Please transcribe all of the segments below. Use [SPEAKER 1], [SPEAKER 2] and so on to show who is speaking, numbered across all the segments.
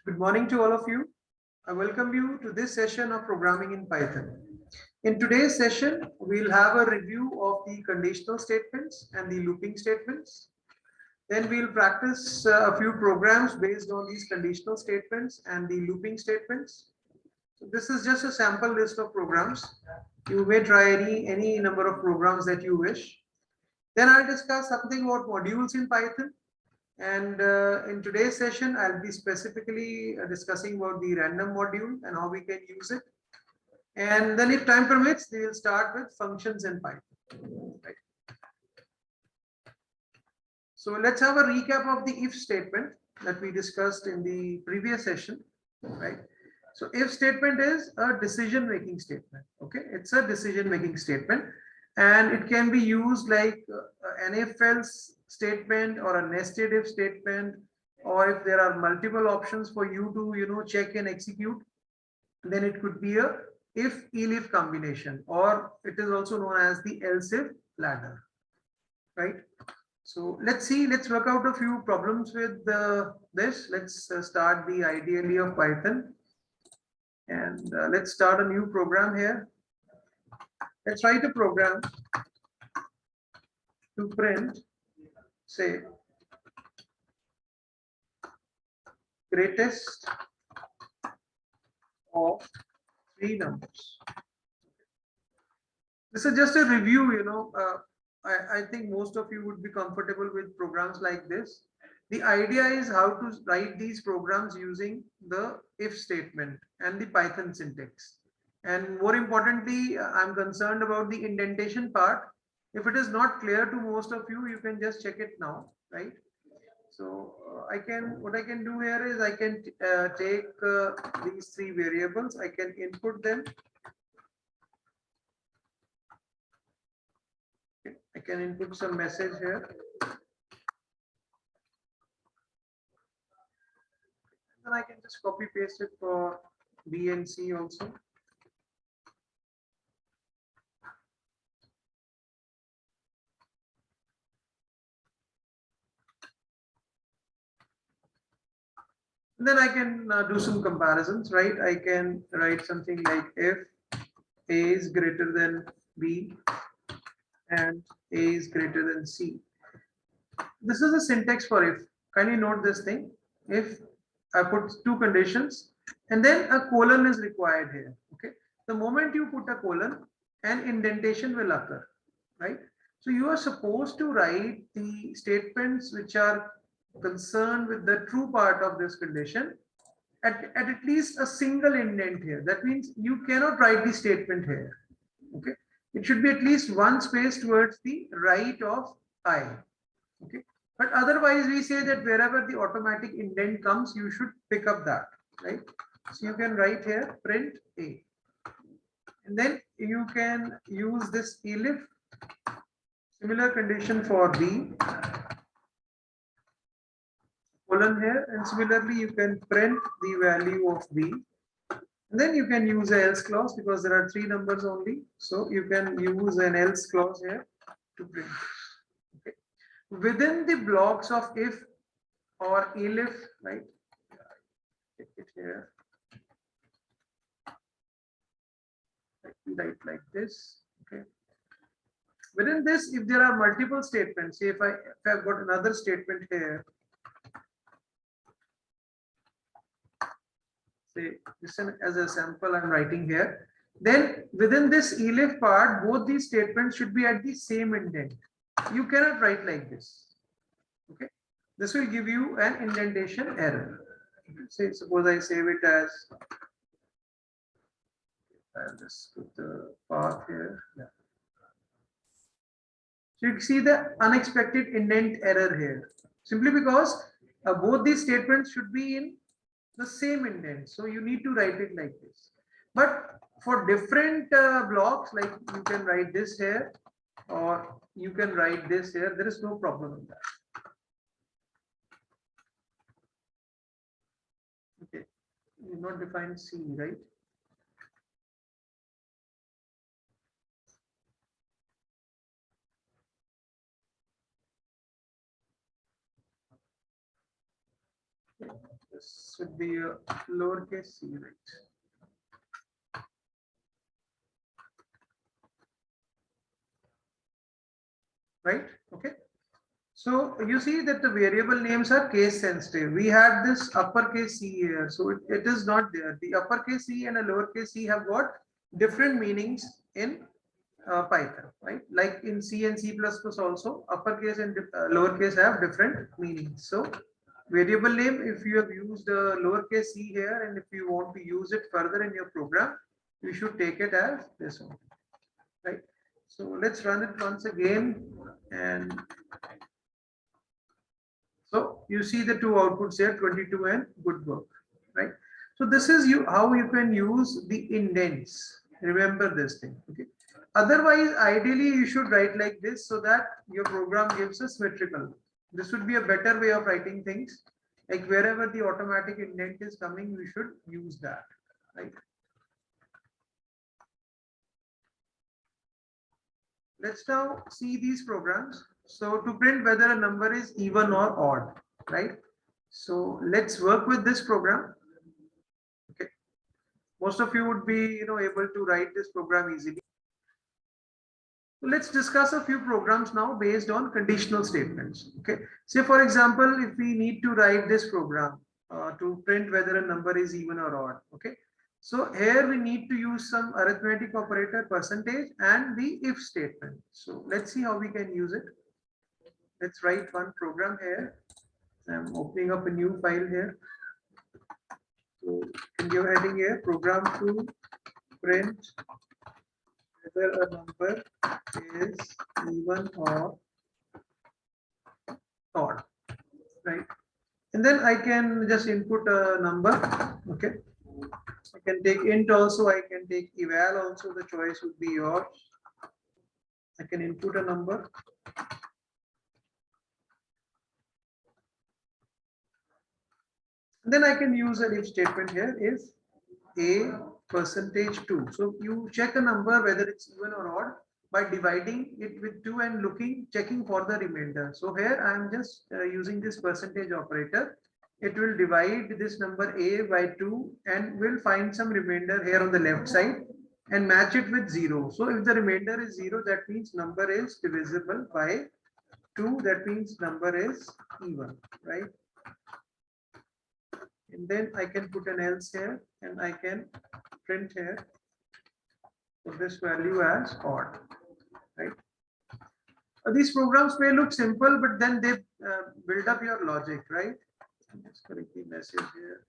[SPEAKER 1] Good morning to all of you. I welcome you to this session of programming in Python. In today's session, we'll have a review of the conditional statements and the looping statements. Then we'll practice a few programs based on these conditional statements and the looping statements. So this is just a sample list of programs. You may try any number of programs that you wish. Then I'll discuss something about modules in Python. And in today's session, I'll be specifically discussing about the random module and how we can use it. And then if time permits, we will start with functions in Python. Right. So let's have a recap of the if statement that we discussed in the previous session. Right. So if statement is a decision-making statement. Okay, it's a decision-making statement, and it can be used like an if-else statement or a nested if statement, or if there are multiple options for you to check and execute, then it could be a if elif combination, or it is also known as the else if ladder. Right. So let's work out a few problems with this. Let's start the IDLE of Python. And let's start a new program here. Let's write a program to print, say, greatest of three numbers. This is just a review. I think most of you would be comfortable with programs like this. The idea is how to write these programs using the if statement and the Python syntax. And more importantly, I'm concerned about the indentation part. If it is not clear to most of you, you can just check it now, right? So what I can do here is I can take these three variables, I can input them. I can input some message here. And I can just copy paste it for B and C also. And then I can do some comparisons, right? I can write something like if A is greater than B and A is greater than C. This is a syntax for if. Can you note this thing? If I put two conditions and then a colon is required here. Okay. The moment you put a colon, an indentation will occur, right? So you are supposed to write the statements which are concerned with the true part of this condition at least a single indent here. That means you cannot write the statement here. Okay. It should be at least one space towards the right of I. Okay. But otherwise, we say that wherever the automatic indent comes, you should pick up that, right? So you can write here print A. And then you can use this elif, similar condition for B, colon here, and similarly you can print the value of B. And then you can use a else clause because there are three numbers only. So you can use an else clause here to print. Within the blocks of if or elif, right? Take it here. Write like this. Okay. Within this, if there are multiple statements, say if I've got another statement here, say this as a sample I'm writing here, then within this elif part, both these statements should be at the same indent. You cannot write like this. Okay, this will give you an indentation error. Say suppose I save it as, I'll just put the path here. Yeah. So you see the unexpected indent error here, simply because both these statements should be in the same indent. So you need to write it like this. But for different blocks, like you can write this here or you can write this here, there is no problem in that. Okay, you not define C, right? This should be a lowercase c, right? Right? Okay. So you see that the variable names are case sensitive. We had this uppercase C here, so it is not there. The uppercase C and a lowercase c have got different meanings in Python, right? Like in C and C++ also, uppercase and lowercase have different meanings. So variable name, if you have used lowercase c here and if you want to use it further in your program, you should take it as this one, right? So let's run it once again, and so you see the two outputs here, 22 and good work, right? So this is how you can use the indents. Remember this thing, okay? Otherwise, ideally, you should write like this so that your program gives a symmetrical. This would be a better way of writing things. Like wherever the automatic indent is coming, we should use that, right? Let's now see these programs. So to print whether a number is even or odd, right? So let's work with this program. Okay. Most of you would be, able to write this program easily. So let's discuss a few programs now based on conditional statements. Okay. Say for example, if we need to write this program to print whether a number is even or odd. Okay. So here we need to use some arithmetic operator percentage and the if statement. So let's see how we can use it. Let's write one program here. I'm opening up a new file here. So in your heading here, program to print whether a number is even or odd, right? And then I can just input a number. Okay. I can take int also, I can take eval also, the choice would be yours. I can input a number. And then I can use an if statement here if a %2. So you check a number whether it's even or odd by dividing it with 2 and checking for the remainder. So here I am just using this percentage operator. It will divide this number a by 2 and will find some remainder here on the left side and match it with 0. So if the remainder is 0, that means number is divisible by 2. That means number is even, right? And then I can put an else here and I can print here for this value as odd, right? These programs may look simple, but then they build up your logic, right? Let's correct the message here.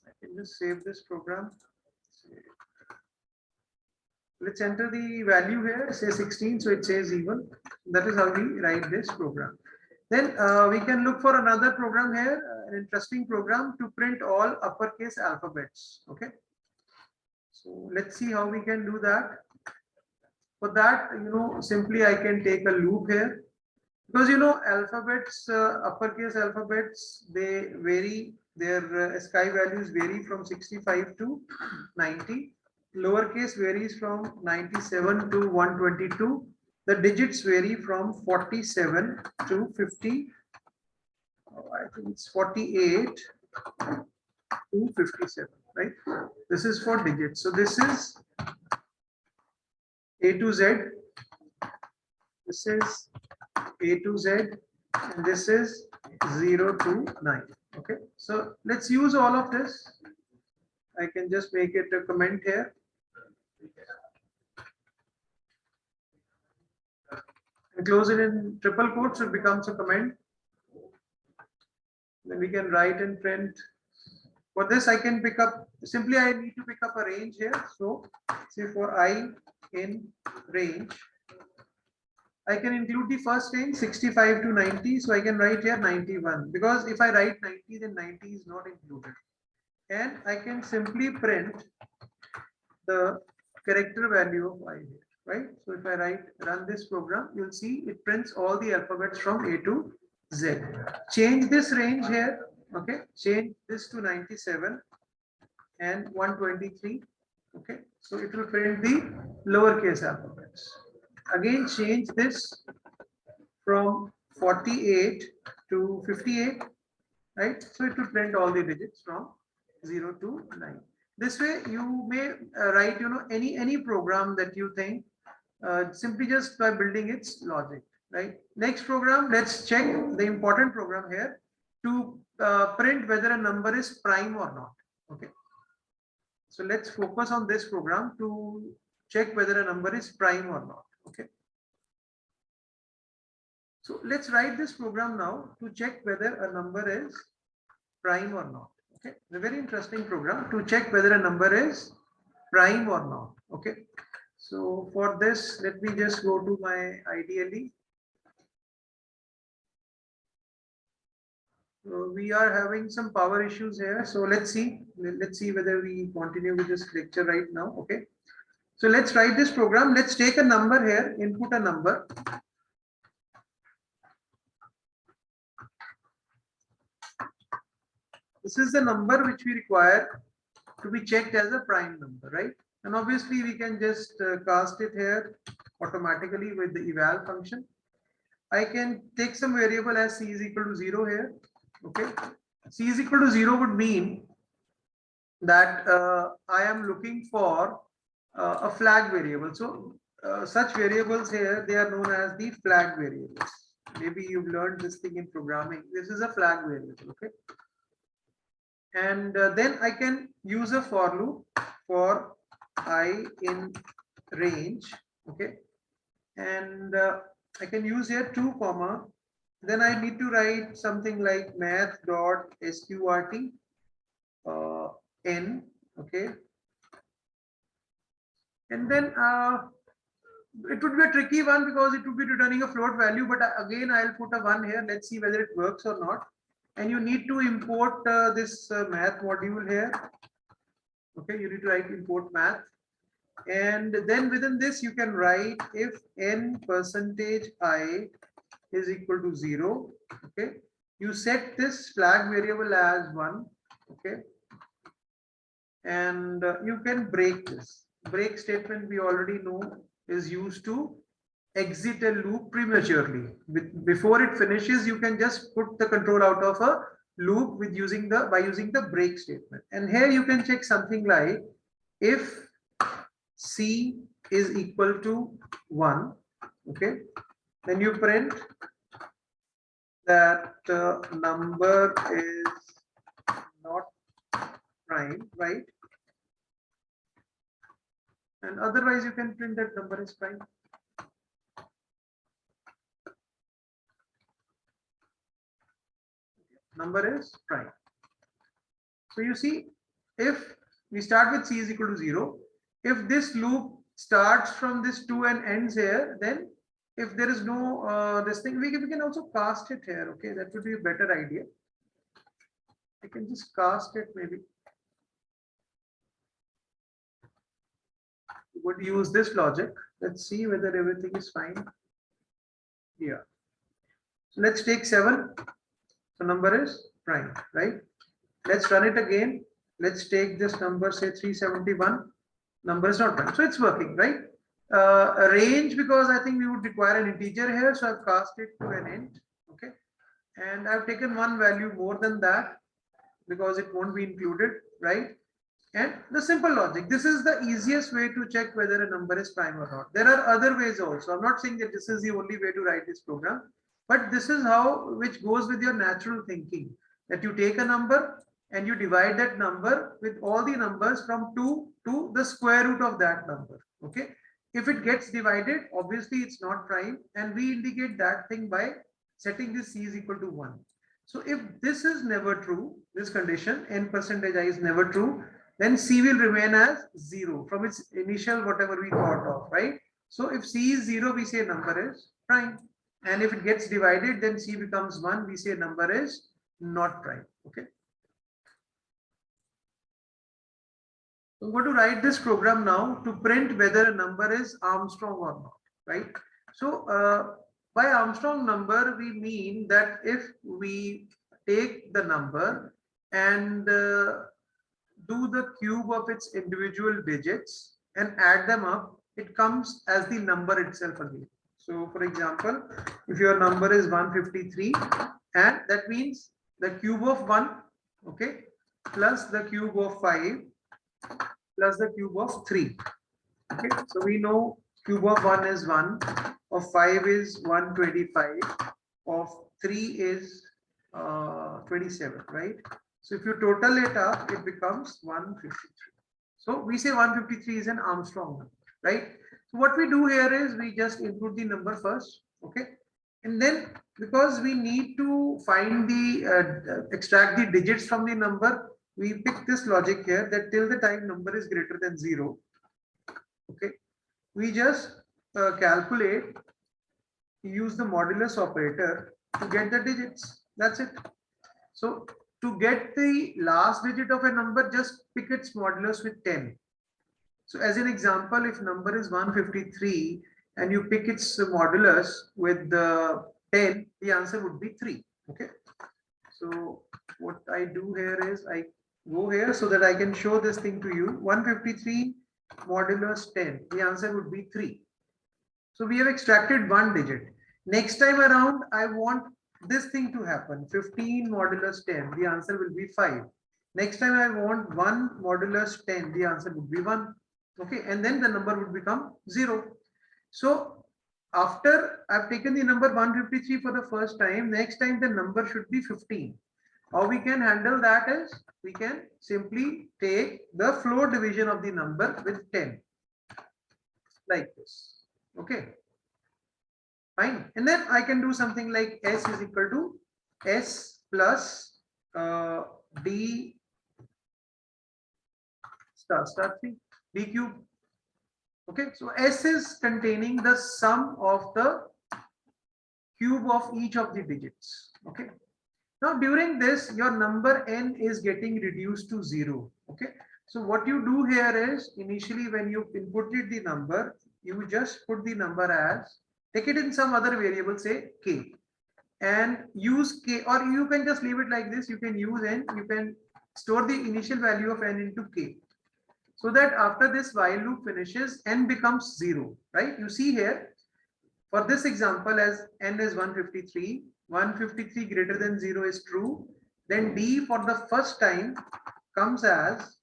[SPEAKER 1] I can just save this program. Let's enter the value here, say 16, so it says even. That is how we write this program. Then we can look for another program here, an interesting program to print all uppercase alphabets. Okay. So let's see how we can do that. For that, simply I can take a loop here because alphabets, uppercase alphabets, they vary. Their SCI values vary from 65 to 90. Lowercase varies from 97 to 122. The digits vary from 47 to 50. I think it's 48 to 57, right? This is for digits. So this is A to Z. This is A to Z. And this is 0 to 9. Okay. So let's use all of this. I can just make it a comment here. And close it in triple quotes, so it becomes a comment. Then we can write and print. For this, I can pick up, simply I need to pick up a range here. So say for I in range, I can include the first range 65 to 90. So I can write here 91 because if I write 90, then 90 is not included. And I can simply print the character value of I here, right? So if I run this program, you'll see it prints all the alphabets from A to Z. Change this range here, okay? Change this to 97 and 123, okay? So it will print the lowercase alphabets. Again, change this from 48 to 58, right? So it will print all the digits from 0 to 9. This way you may write, any program that you think, simply just by building its logic, right? Next program, let's check the important program here to print whether a number is prime or not. Okay. So let's focus on this program to check whether a number is prime or not. Okay. So let's write this program now to check whether a number is prime or not. Okay. It's a very interesting program to check whether a number is prime or not. Okay. So for this, let me just go to my ideally. We are having some power issues here. So let's see whether we continue with this lecture right now. Okay. So let's write this program. Let's take a number here, input a number. This is the number which we require to be checked as a prime number, right? And obviously we can just cast it here automatically with the eval function. I can take some variable as c is equal to 0 here. Okay, c is equal to 0 would mean that I am looking for a flag variable. So such variables here, they are known as the flag variables. Maybe you've learned this thing in programming. This is a flag variable. Okay. And then I can use a for loop for I in range. Okay. And I can use here 2 comma. Then I need to write something like math dot sqrt n. Okay. And then it would be a tricky one because it would be returning a float value. But again, I'll put a 1 here. Let's see whether it works or not. And you need to import this math module here. Okay, you need to write import math. And then within this, you can write if n percentage I is equal to 0. Okay, you set this flag variable as 1. Okay, and you can break this. Break statement we already know is used to exit a loop prematurely. Before it finishes, you can just put the control out of a loop by using the break statement. And here you can check something like if c is equal to 1. Okay, then you print that number is not prime, right? And otherwise you can print that number is prime. Number is prime. So you see, if we start with c is equal to 0, if this loop starts from this 2 and ends here, then if there is no this thing, we can also cast it here. Okay, that would be a better idea. I can just cast it maybe. Would use this logic. Let's see whether everything is fine. Yeah. So let's take 7. So number is prime, right? Let's run it again. Let's take this number, say 371. Number is not prime. So it's working, right? A range, because I think we would require an integer here. So I've cast it to an int. Okay. And I've taken one value more than that because it won't be included, right? And the simple logic. This is the easiest way to check whether a number is prime or not. There are other ways also. I'm not saying that this is the only way to write this program. But this is how, which goes with your natural thinking, that you take a number and you divide that number with all the numbers from 2 to the square root of that number. Okay. If it gets divided, obviously it's not prime, and we indicate that thing by setting this c is equal to 1. So if this is never true, this condition n percentage I is never true, then c will remain as 0 from its initial whatever we thought of, right? So if c is 0, we say number is prime. And if it gets divided, then c becomes 1. We say number is not prime. Okay. So I'm going to write this program now to print whether a number is Armstrong or not. Right. So by Armstrong number, we mean that if we take the number and do the cube of its individual digits and add them up, it comes as the number itself again. So for example, if your number is 153, and that means the cube of 1, okay, plus the cube of 5 plus the cube of 3. Okay, so we know cube of 1 is 1, of 5 is 125, of 3 is 27, right? So if you total it up, it becomes 153. So we say 153 is an Armstrong number, right? So what we do here is we just input the number first, okay? And then because we need to find the extract the digits from the number, we pick this logic here that till the time number is greater than 0, okay, we just calculate, use the modulus operator to get the digits. That's it. So to get the last digit of a number, just pick its modulus with 10. So as an example, if number is 153 and you pick its modulus with the 10, the answer would be 3. Okay. So what I do here is I go here so that I can show this thing to you. 153 modulus 10, the answer would be 3. So we have extracted one digit. Next time around, I want this thing to happen. 15 modulus 10, the answer will be 5. Next time I want 1 modulus 10, the answer would be 1. Okay, and then the number would become 0. So after I've taken the number 153 for the first time, next time the number should be 15. How we can handle that is we can simply take the floor division of the number with 10 like this. Okay, fine. And then I can do something like S is equal to S plus D star 3 D cube. Okay, so S is containing the sum of the cube of each of the digits. Okay, now during this your number n is getting reduced to 0. Okay, so what you do here is initially when you inputted the number, you just put the number as, take it in some other variable, say k, and use k, or you can just leave it like this. You can use n, you can store the initial value of n into k, so that after this while loop finishes, n becomes 0, right? You see here for this example, as n is 153, 153 greater than 0 is true, then d for the first time comes as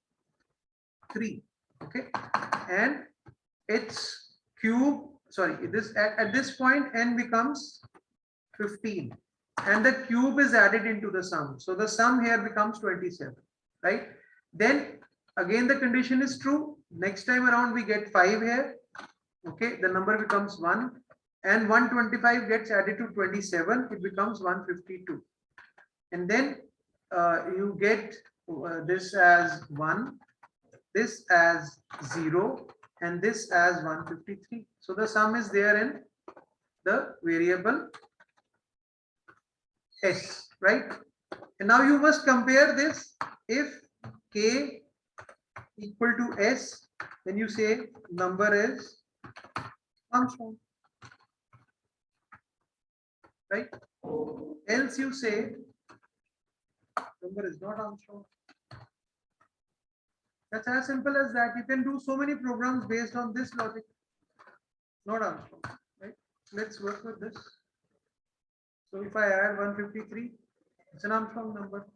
[SPEAKER 1] 3. Okay, and its cube, sorry, this at this point n becomes 15 and the cube is added into the sum, so the sum here becomes 27, right? Then again the condition is true. Next time around we get 5 here. Okay, the number becomes 1 and 125 gets added to 27, it becomes 152, and then you get this as 1, this as 0, and this as 153. So the sum is there in the variable S, right? And now you must compare this. If k equal to S, then you say number is Armstrong, right? Else you say number is not Armstrong. That's as simple as that. You can do so many programs based on this logic. Not Armstrong, right? Let's work with this. So if I add 153, it's an Armstrong number.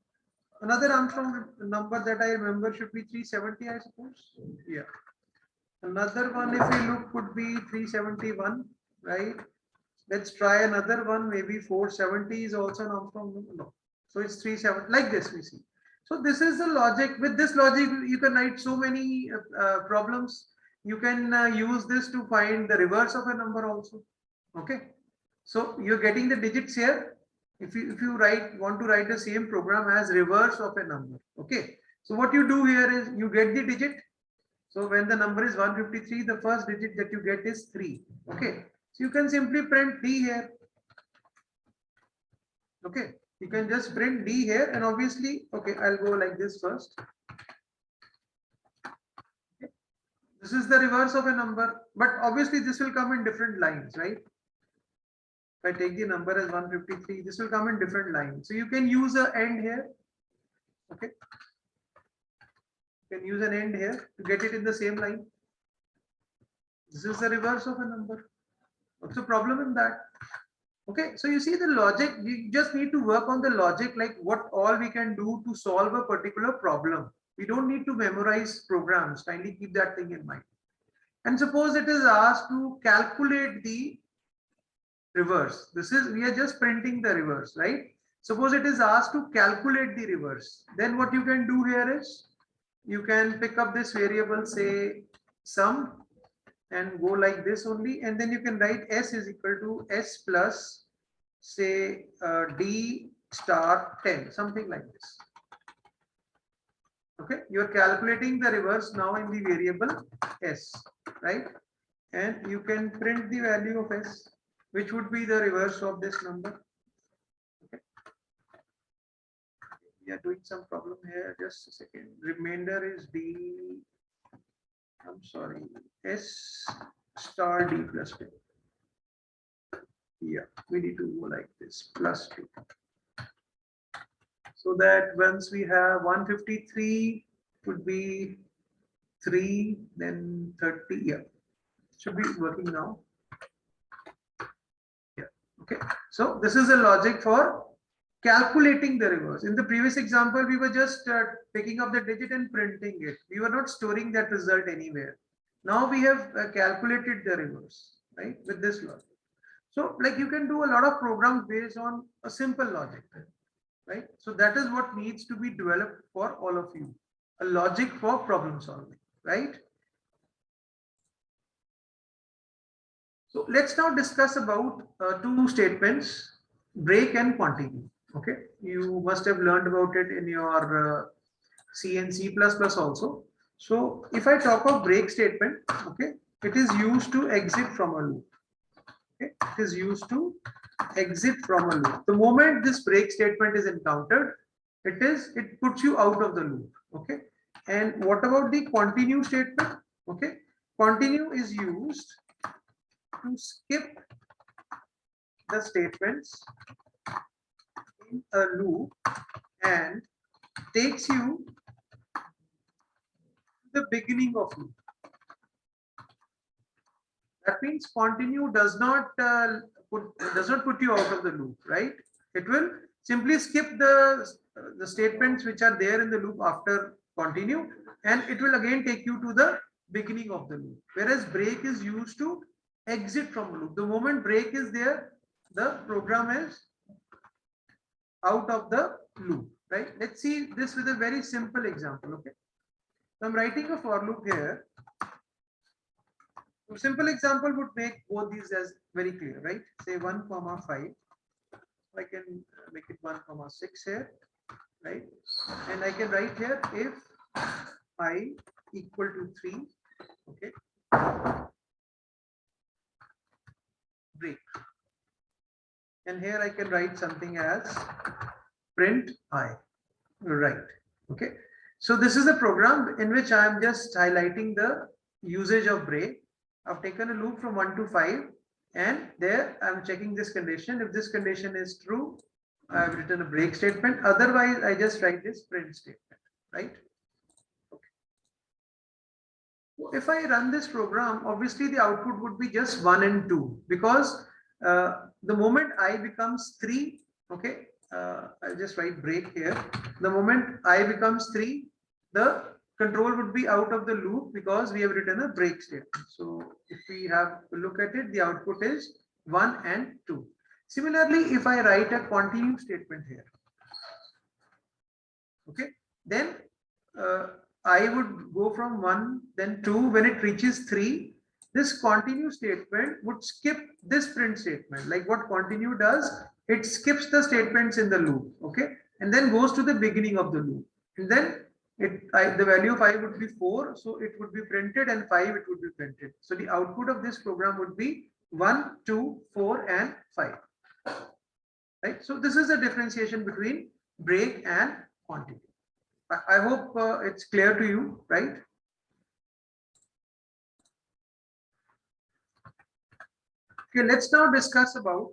[SPEAKER 1] Another Armstrong number that I remember should be 370, I suppose. Yeah. Another one, if we look, could be 371, right? Let's try another one. Maybe 470 is also an Armstrong number. No. So it's 37, like this we see. So this is the logic. With this logic, you can write so many problems. You can use this to find the reverse of a number also. Okay. So you're getting the digits here. If you want to write the same program as reverse of a number. Okay. So what you do here is you get the digit. So when the number is 153, the first digit that you get is 3. Okay. So you can simply print D here. Okay. You can just print D here, and obviously, okay, I'll go like this first. Okay. This is the reverse of a number, but obviously this will come in different lines, right? If I take the number as 153, this will come in different lines. So you can use an end here. Okay. You can use an end here to get it in the same line. This is the reverse of a number. What's the problem in that? Okay, so you see the logic, you just need to work on the logic, like what all we can do to solve a particular problem. We don't need to memorize programs. Kindly keep that thing in mind. And suppose it is asked to calculate the reverse. This is, we are just printing the reverse, right? Suppose it is asked to calculate the reverse. Then what you can do here is, you can pick up this variable, say sum, and go like this only, and then you can write s is equal to s plus, say d star 10, something like this. Okay, you are calculating the reverse now in the variable s, right? And you can print the value of s, which would be the reverse of this number. Okay, we are doing some problem here, just a second. Remainder is d, I'm sorry, s star d plus 10. Yeah, we need to go like this, plus 2. So that once we have 153 would be 3, then 30. Yeah, should be working now. Yeah, okay. So this is a logic for calculating the reverse. In the previous example, we were just picking up the digit and printing it. We were not storing that result anywhere. Now we have calculated the reverse, right, with this logic. So like you can do a lot of programs based on a simple logic, right? So that is what needs to be developed for all of you, a logic for problem solving, right? So let's now discuss about two statements, break and continue. Okay, you must have learned about it in your C and C++ also. So if I talk of break statement, okay, it is used to exit from a loop. Okay, it is used to exit from a loop. The moment this break statement is encountered, it puts you out of the loop. Okay, and what about the continue statement? Okay, continue is used to skip the statements in a loop and takes you to the beginning of loop. That means continue does not put you out of the loop, right? It will simply skip the statements which are there in the loop after continue, and it will again take you to the beginning of the loop. Whereas break is used to exit from a loop. The moment break is there, the program is out of the loop, right? Let's see this with a very simple example. Okay, so I'm writing a for loop here. A simple example would make both these as very clear, right? Say 1, 5. I can make it 1, 6 here, right? And I can write here if I equal to 3, okay, break. And here I can write something as print I, right? Okay. So this is the program in which I am just highlighting the usage of break. I've taken a loop from 1 to 5, and there I'm checking this condition. If this condition is true, I've written a break statement. Otherwise, I just write this print statement, right? Okay. If I run this program, obviously the output would be just 1 and 2, because the moment I becomes 3, okay, I'll just write break here. The moment I becomes 3, the control would be out of the loop because we have written a break statement. So if we have to look at it, the output is 1 and 2. Similarly, if I write a continue statement here, okay, then I would go from 1, then 2. When it reaches 3, this continue statement would skip this print statement. Like what continue does, it skips the statements in the loop, okay, and then goes to the beginning of the loop, and then the value of I would be 4, so it would be printed, and 5 it would be printed. So the output of this program would be 1, 2, 4, and 5. Right. So this is the differentiation between break and continue. I hope it's clear to you, right? Okay, let's now discuss about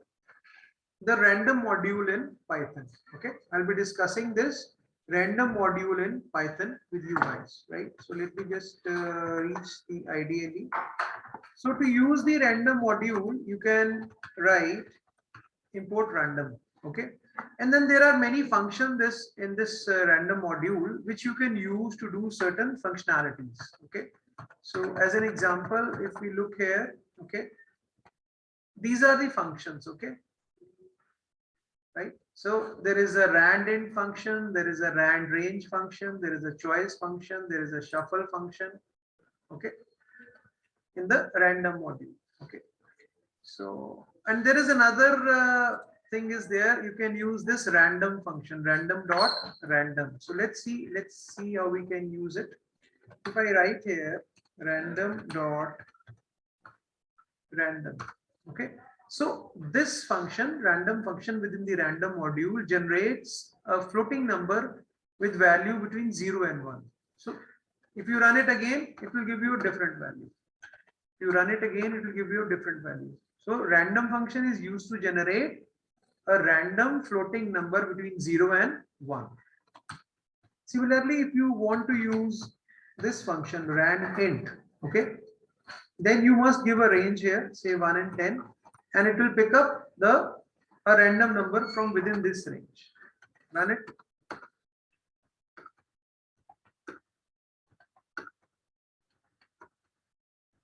[SPEAKER 1] the random module in Python. Okay, I'll be discussing this random module in Python with you guys, right? So let me just reach the ideally. So to use the random module, you can write import random, okay? And then there are many functions in this random module which you can use to do certain functionalities, okay? So as an example, if we look here, okay, these are the functions, okay, right? So there is a rand int function, there is a rand range function, there is a choice function, there is a shuffle function, okay, in the random module, okay. So, and there is another thing is there, you can use this random function, random dot random. So let's see how we can use it. If I write here random dot random, okay. So this function, random function within the random module generates a floating number with value between 0 and 1. So if you run it again, it will give you a different value. If you run it again, it will give you a different value. So random function is used to generate a random floating number between 0 and 1. Similarly, if you want to use this function rand int, okay, then you must give a range here, say 1 and 10, and it will pick up a random number from within this range. Run it.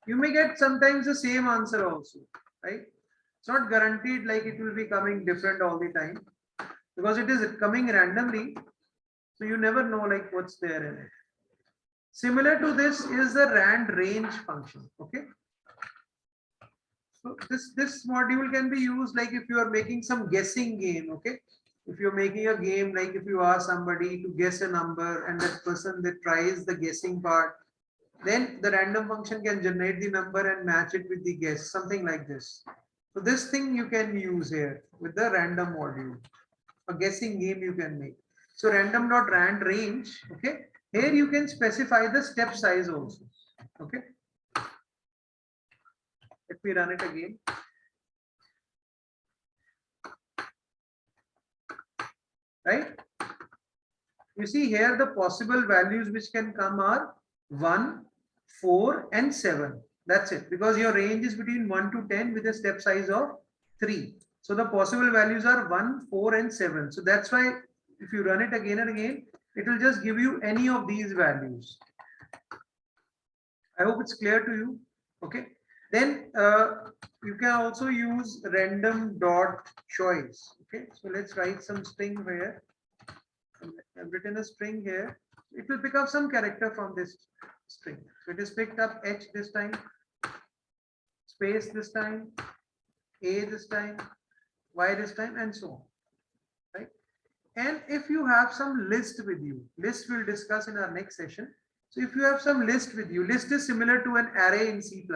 [SPEAKER 1] You may get sometimes the same answer also, right? It's not guaranteed like it will be coming different all the time because it is coming randomly. So you never know like what's there in it. Similar to this is the rand range function, okay? So this module can be used like if you are making some guessing game, okay? If you're making a game, like if you ask somebody to guess a number and that person that tries the guessing part, then the random function can generate the number and match it with the guess, something like this. So this thing you can use here with the random module. A guessing game you can make. So random.rand range, okay? Here you can specify the step size also, okay? Let me run it again. Right? You see here the possible values which can come are 1, 4 and 7. That's it, because your range is between 1 to 10 with a step size of 3. So the possible values are 1, 4 and 7. So that's why if you run it again and again, it will just give you any of these values. I hope it's clear to you. Okay. Then you can also use random dot choice. Okay. So let's write some string here. I've written a string here. It will pick up some character from this string. So it is picked up H this time, space this time, A this time, Y this time, and so on. Right? And if you have some list with you, list we'll discuss in our next session. So if you have some list with you, list is similar to an array in C++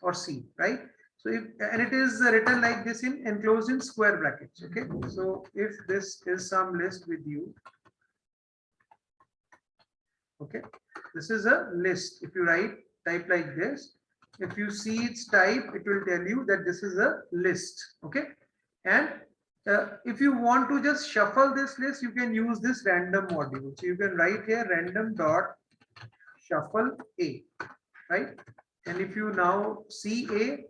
[SPEAKER 1] or C, right? So if, and it is written like this in enclosed in square brackets. Okay. So if this is some list with you, okay, this is a list. If you type like this, if you see its type, it will tell you that this is a list. Okay. And if you want to just shuffle this list, you can use this random module. So you can write here random dot shuffle A, right? And if you now see A,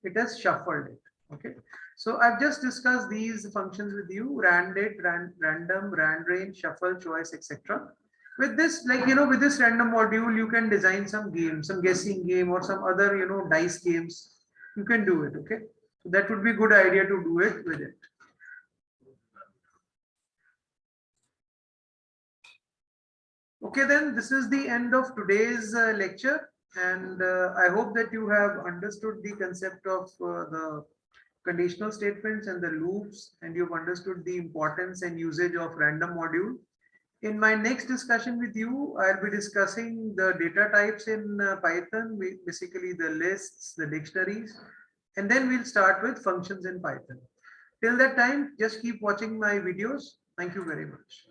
[SPEAKER 1] it has shuffled it. Okay. So I've just discussed these functions with you: randit, random, rand range, shuffle, choice, etc. With this, like, with this random module, you can design some game, some guessing game or some other, dice games. You can do it. Okay. So that would be a good idea to do it with it. Okay, then this is the end of today's lecture, and I hope that you have understood the concept of the conditional statements and the loops, and you've understood the importance and usage of random module. In my next discussion with you, I'll be discussing the data types in Python, basically the lists, the dictionaries, and then we'll start with functions in Python. Till that time, just keep watching my videos. Thank you very much.